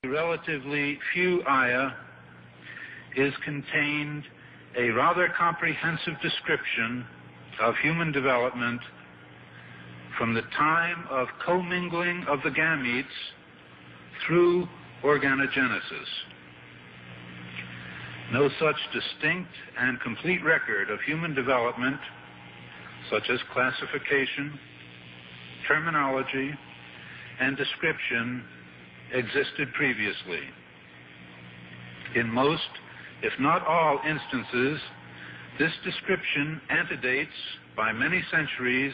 Relatively few ayah is contained a rather comprehensive description of human development from the time of commingling of the gametes through organogenesis. No such distinct and complete record of human development, such as classification, terminology, and description, existed previously. In most, if not all instances, this description antedates by many centuries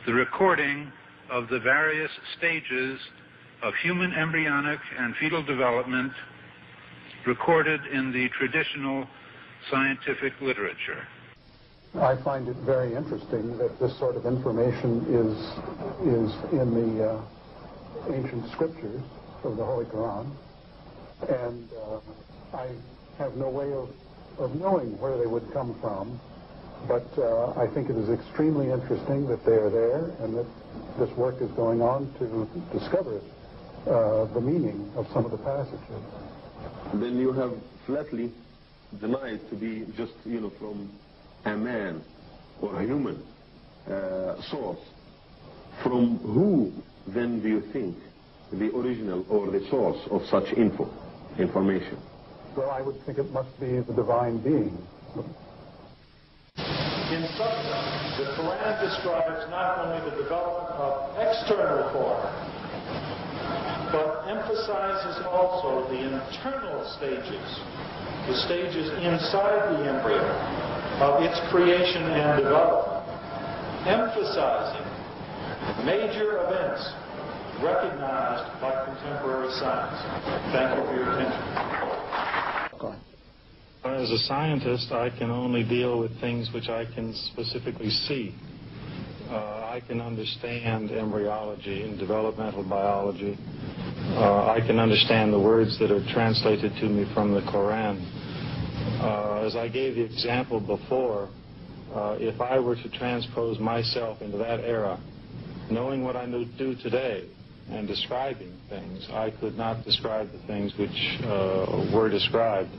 the recording of the various stages of human embryonic and fetal development recorded in the traditional scientific literature. I find it very interesting that this sort of information is in the ancient scriptures of the Holy Quran, and I have no way of knowing where they would come from, but I think it is extremely interesting that they are there and that this work is going on to discover the meaning of some of the passages. Then you have flatly denied to be just, from a man or a human source. From who then do you think the original or the source of such information? Well, I would think it must be the divine being. In substance, the Quran describes not only the development of external form, but emphasizes also the internal stages, the stages inside the embryo of its creation and development, emphasizing major events recognized by contemporary science. Thank you for your attention. As a scientist, I can only deal with things which I can specifically see. I can understand embryology and developmental biology. I can understand the words that are translated to me from the Quran. As I gave the example before, if I were to transpose myself into that era, knowing what I do today and describing things, I could not describe the things which were described.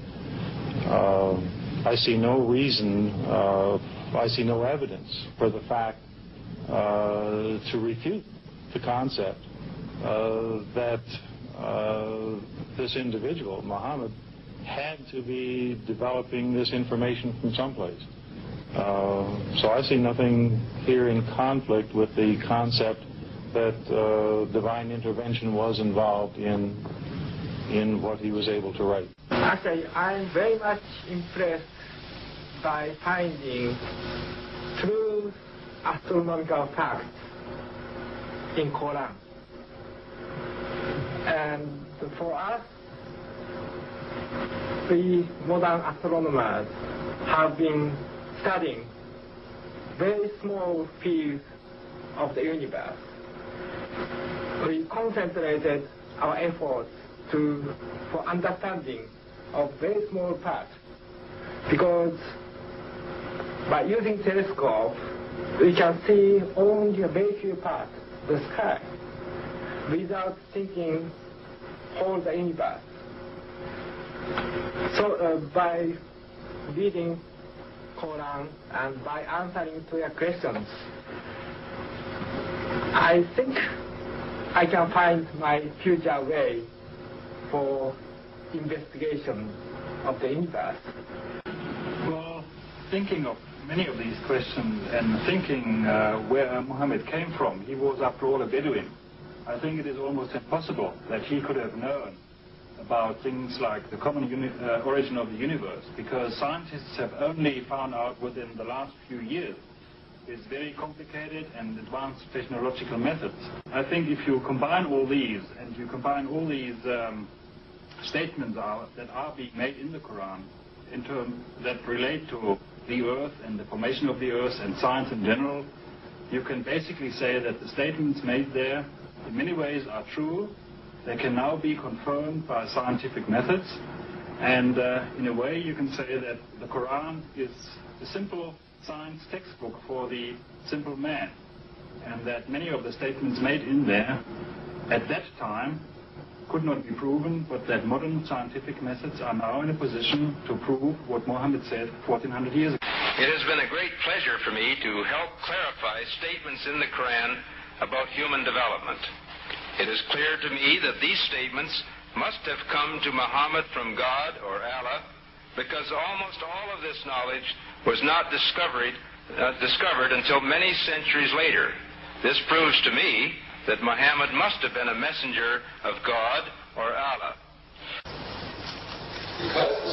I see no reason, I see no evidence for the fact to refute the concept that this individual, Muhammad, had to be developing this information from someplace. So I see nothing here in conflict with the concept that divine intervention was involved in what he was able to write. Actually, I'm very much impressed by finding true astronomical facts in Quran. And for us, we modern astronomers have been studying very small fields of the universe. We concentrated our efforts for understanding of very small parts, because by using telescope we can see only a very few parts of the sky without thinking whole the universe. So by reading Quran and by answering to your questions, I think I can find my future way for investigation of the universe. Well, thinking of many of these questions and thinking where Muhammad came from, he was after all a Bedouin. I think it is almost impossible that he could have known about things like the common origin of the universe, because scientists have only found out within the last few years it's very complicated and advanced technological methods. I think if you combine all these, and you combine all these statements that are being made in the Quran in terms that relate to the earth and the formation of the earth and science in general, you can basically say that the statements made there in many ways are true. They can now be confirmed by scientific methods, and in a way you can say that the Quran is a simple science textbook for the simple man, and that many of the statements made in there at that time could not be proven, but that modern scientific methods are now in a position to prove what Muhammad said 1400 years ago. It has been a great pleasure for me to help clarify statements in the Quran about human development. It is clear to me that these statements must have come to Muhammad from God or Allah, because almost all of this knowledge was not discovered until many centuries later. This proves to me that Muhammad must have been a messenger of God or Allah. Because the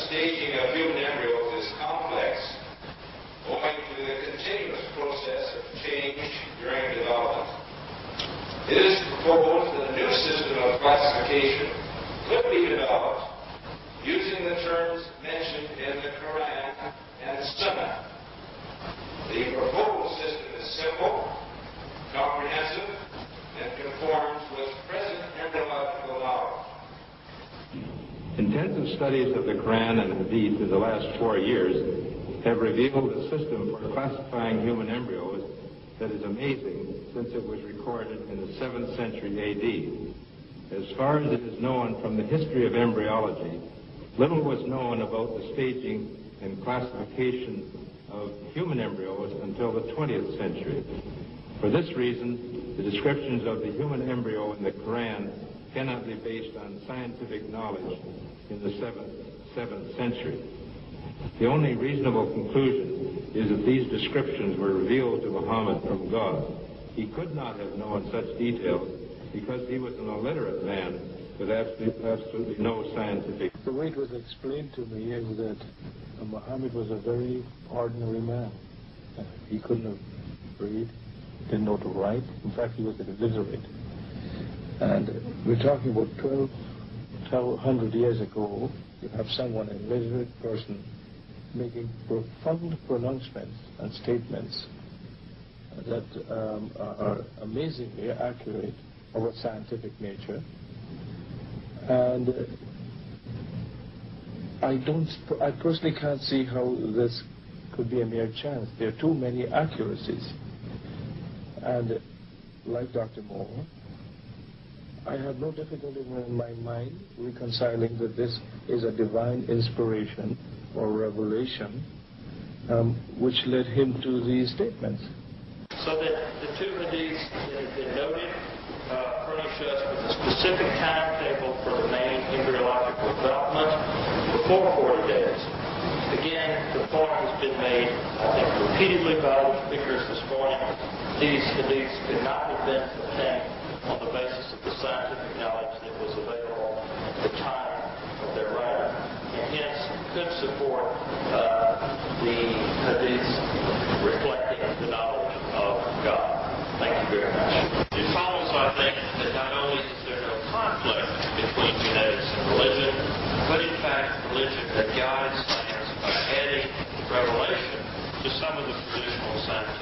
staging of human embryos is complex, owing to the continuous process of change during development, it is proposed that a new system of classification could be developed using the terms mentioned in the Quran and Sunnah. The proposed system is simple, comprehensive, and conforms with present embryological knowledge. Intensive studies of the Quran and Hadith in the last 4 years have revealed a system for classifying human embryos that is amazing, since it was recorded in the 7th century A.D. As far as it is known from the history of embryology, little was known about the staging and classification of human embryos until the 20th century. For this reason, the descriptions of the human embryo in the Quran cannot be based on scientific knowledge in the 7th century. The only reasonable conclusion is that these descriptions were revealed to Muhammad from God. He could not have known such details because he was an illiterate man with absolutely no scientific. The way it was explained to me is that Muhammad was a very ordinary man. He couldn't have read, didn't know to write. In fact, he was illiterate. And we're talking about 1,200 years ago. You have someone, an illiterate person, making profound pronouncements and statements that are amazingly accurate of a scientific nature. And I personally can't see how this could be a mere chance. There are too many accuracies. And like Dr. Moore, I have no difficulty in my mind reconciling that this is a divine inspiration or revelation which led him to these statements. So that the two hadiths that have been noted furnish us with a specific timetable for the main embryological development before 40 days. Again, the point has been made, I think, repeatedly by the speakers this morning. These hadiths could not have been obtained on the basis of the scientific knowledge that was available at the time of their writing, and hence could support the hadiths reflecting the knowledge of God. Thank you very much. It follows, I think, that not only is there no conflict between genetics and religion, but in fact, religion that guides science by adding revelation to some of the traditional scientific